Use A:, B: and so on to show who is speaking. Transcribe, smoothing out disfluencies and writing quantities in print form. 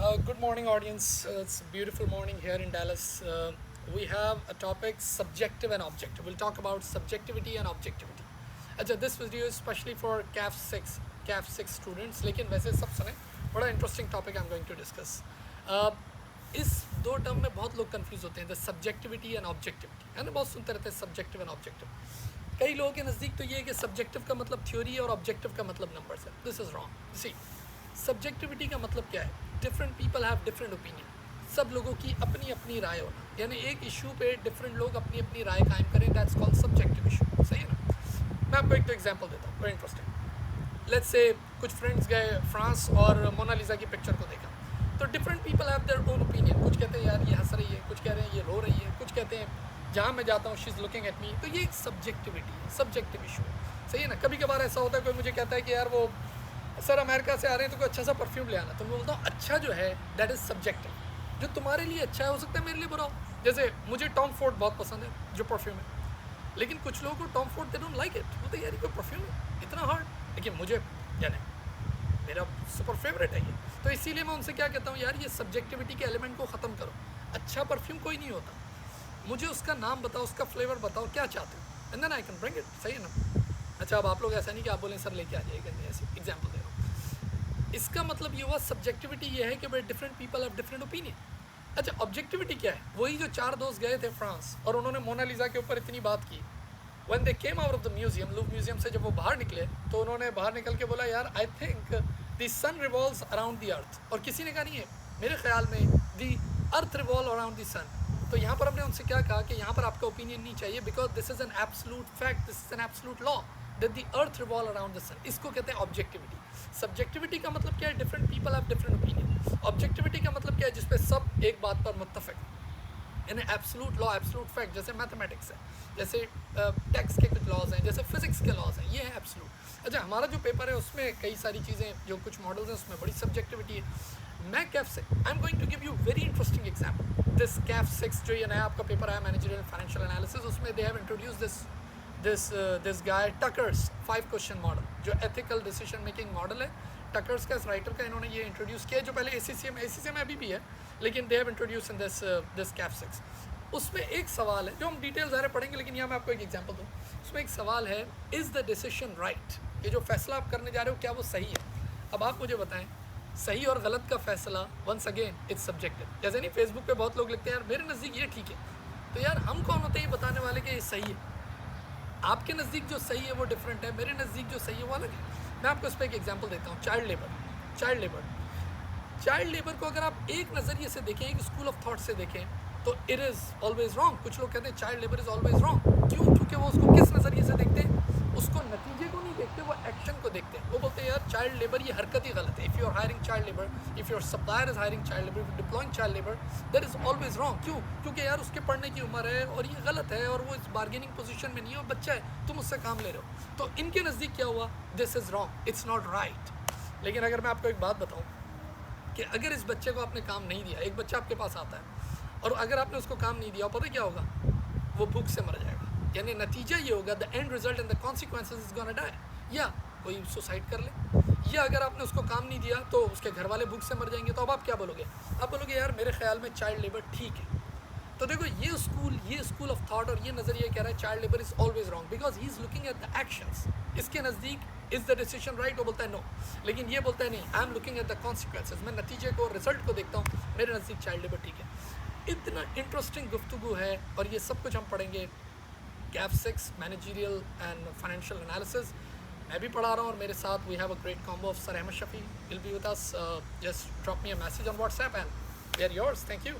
A: Good morning, audience. It's a beautiful morning here in Dallas. We have a topic subjective and objective. We'll talk about subjectivity and objectivity. अच्छा, this video is especially for CAF 6 students. लेकिन वैसे सब सुने, बड़ा interesting topic I'm going to discuss. इस दो term में बहुत लोग कंफ्यूज होते हैं, द सब्जेक्टिविटी एंड ऑब्जेक्टिविटी, है ना. बहुत सुनते रहते हैं सब्जेक्टिव एंड ऑब्जेक्टिव. कई लोगों के नज़दीक तो ये है कि सब्जेक्टिव का मतलब थ्योरी है और ऑब्जेक्टिव का मतलब नंबर्स है. This is wrong. See, subjectivity का मतलब क्या है? Different people have different opinion. सब लोगों की अपनी अपनी राय होना, यानी एक इशू पे डिफरेंट लोग अपनी अपनी राय कायम करें, दैट्स कॉल्ड सब्जेक्टिव इशू. सही है ना. मैं आपको एक तो एग्जांपल देता हूँ, वेरी इंटरेस्टिंग. लेट्स से कुछ फ्रेंड्स गए फ्रांस और मोनालिसा की पिक्चर को देखा. तो different people have their own opinion. कुछ कहते हैं यार ये हंस रही है, कुछ कह रहे हैं ये रो रही है, कुछ कहते हैं जहाँ मैं जाता हूँ she is looking at me. तो ये एक सब्जेक्टिविटी है, सब्जेक्टिव इशू है. सही है ना. कभी कभार ऐसा होता है, कोई मुझे कहता है कि यार वो सर अमेरिका से आ रहे हैं तो कोई अच्छा सा परफ्यूम ले आना. तो मैं बोलता हूँ अच्छा जो है दैट इज़ सब्जेक्टिव. जो तुम्हारे लिए अच्छा है हो सकता है मेरे लिए बुरा हो. जैसे मुझे टॉम फोर्ड बहुत पसंद है जो परफ्यूम है, लेकिन कुछ लोगों को Tom Ford they don't like it. बोलते यार ये कोई परफ्यूम है इतना हार्ड, लेकिन मुझे यानी मेरा सुपर फेवरेट है ये. तो इसीलिए मैं उनसे क्या कहता हूँ, यार ये सब्जेक्टिविटी के एलिमेंट को ख़त्म करो. अच्छा परफ्यूम कोई नहीं होता, मुझे उसका नाम बताओ, उसका फ्लेवर बताओ, क्या चाहते हो, and then I can bring it. सही है ना. अच्छा, अब आप लोग ऐसा नहीं कि आप बोलें सर लेके आ जाइएगा, नहीं, ऐसे एग्जाम्पल दे रहा हूँ. इसका मतलब ये हुआ सब्जेक्टिविटी ये है कि भाई different people have different opinion. अच्छा, ऑब्जेक्टिविटी क्या है? वही जो चार दोस्त गए थे फ्रांस और उन्होंने मोनालिसा के ऊपर इतनी बात की. When they came out of the museum, Louvre museum से जब वो बाहर निकले तो उन्होंने बाहर निकल के बोला यार I think the sun revolves around the earth. और किसी ने कहा नहीं है, मेरे ख्याल में the earth revolve around the sun. तो यहाँ पर हमने उनसे क्या कहा कि यहाँ पर आपका ओपिनियन नहीं चाहिए, because this is an absolute fact, this is an absolute law that the earth revolve around the sun. इसको कहते हैं ऑब्जेक्टिविटी. सब्जेक्टिविटी का मतलब क्या है? Different people have different opinion. Objectivity का मतलब क्या है? जिसपे सब एक बात पर मुत्तफिक, यानी एब्सोल्यूट लॉ, एब्सोल्यूट फैक्ट. जैसे मैथमेटिक्स है, जैसे टेक्स्ट के कुछ लॉज हैं, जैसे फिजिक्स के लॉज हैं, ये है एब्सोल्यूट. अच्छा, हमारा जो पेपर है उसमें कई सारी चीज़ें, जो कुछ मॉडल्स हैं उसमें बड़ी सब्जेक्टिविटी है. मैं कैफ से I am going to give you very interesting example. This कैफ 6 जो ये नया आपका पेपर आया मैनेजरियल फाइनेंशियल एनालिसिस, उसमें they have introduce this Guy Tucker's 5 question model, जो एथिकल डिसीजन मेकिंग मॉडल है. टकर्स का, इस राइटर का, इन्होंने ये इंट्रोड्यूस किया जो पहले ACCM अभी भी है, लेकिन दे हैव इंट्रोड्यूस इन दिस कैफ 6. उसमें एक सवाल है जो हम डिटेल ज़्यादा पढ़ेंगे, लेकिन यहाँ मैं आपको एक एग्जांपल दूँ. उसमें एक सवाल है, इज़ द डिसीजन राइट? ये जो फैसला आप करने जा रहे हो क्या वो सही है? अब आप मुझे बताएं, सही और गलत का फैसला वंस अगेन इट्स सब्जेक्टिव. जैसे नहीं, फेसबुक पे बहुत लोग लिखते हैं यार मेरे नज़दीक ये ठीक है. तो यार हम कौन होते हैं ये बताने वाले कि ये सही है? आपके नज़दीक जो सही है वो डिफरेंट है, मेरे नज़दीक जो सही है वो अलग है. मैं आपको इस पर एक एग्जाम्पल देता हूँ. चाइल्ड लेबर को अगर आप एक नज़रिए से देखें, एक स्कूल ऑफ थॉट से देखें, तो इट इज़ ऑलवेज रॉन्ग. कुछ लोग कहते हैं child labour is always wrong. क्यों? क्योंकि वो उसको किस नज़रिए से देखते हैं? उसको नतीजे को नहीं देखते, वो एक्शन को देखते हैं. वो बोलते हैं यार चाइल्ड लेबर ये हरकत ही गलत है. If you are hiring child labour, if your supplier is hiring child labour, if deploying child labour, that is always wrong. क्यों? क्योंकि यार उसके पढ़ने की उम्र है और ये गलत है, और वो इस बार्गेनिंग पोजीशन में नहीं है, वो बच्चा है, तुम उससे काम ले रहे हो. तो इनके नज़दीक क्या हुआ? This is wrong, it's not right. लेकिन अगर मैं आपको एक बात बताऊँ कि अगर इस बच्चे को आपने काम नहीं दिया, एक बच्चा आपके पास आता है और अगर आपने उसको काम नहीं दिया, पता क्या होगा? वो भूख से मर जाएगा. यानी नतीजा ये होगा, the end result and the consequences is gonna die. या कोई सुसाइड कर ले, या अगर आपने उसको काम नहीं दिया तो उसके घर वाले भूख से मर जाएंगे. तो अब आप क्या बोलोगे? आप बोलोगे यार मेरे ख्याल में चाइल्ड लेबर ठीक है. तो देखो, ये स्कूल ऑफ थॉट और ये नज़रिया कह रहा है child labour is always wrong because he is looking at the actions. इसके नज़दीक इज़ द डिसीजन राइट? वो बोलता है नो. लेकिन ये बोलता है नहीं, I am looking at the consequences. मैं नतीजे को, रिजल्ट को देखता हूँ, मेरे नज़दीक चाइल्ड लेबर ठीक है. इतना इंटरेस्टिंग गुफ्तगू है और ये सब कुछ हम पढ़ेंगे. CAF 6 managerial and financial analysis मैं भी पढ़ा रहा हूँ, और मेरे साथ we have a great combo of sir Ahmad Shafi will be with us. Just drop me a message on WhatsApp and we are yours. Thank you.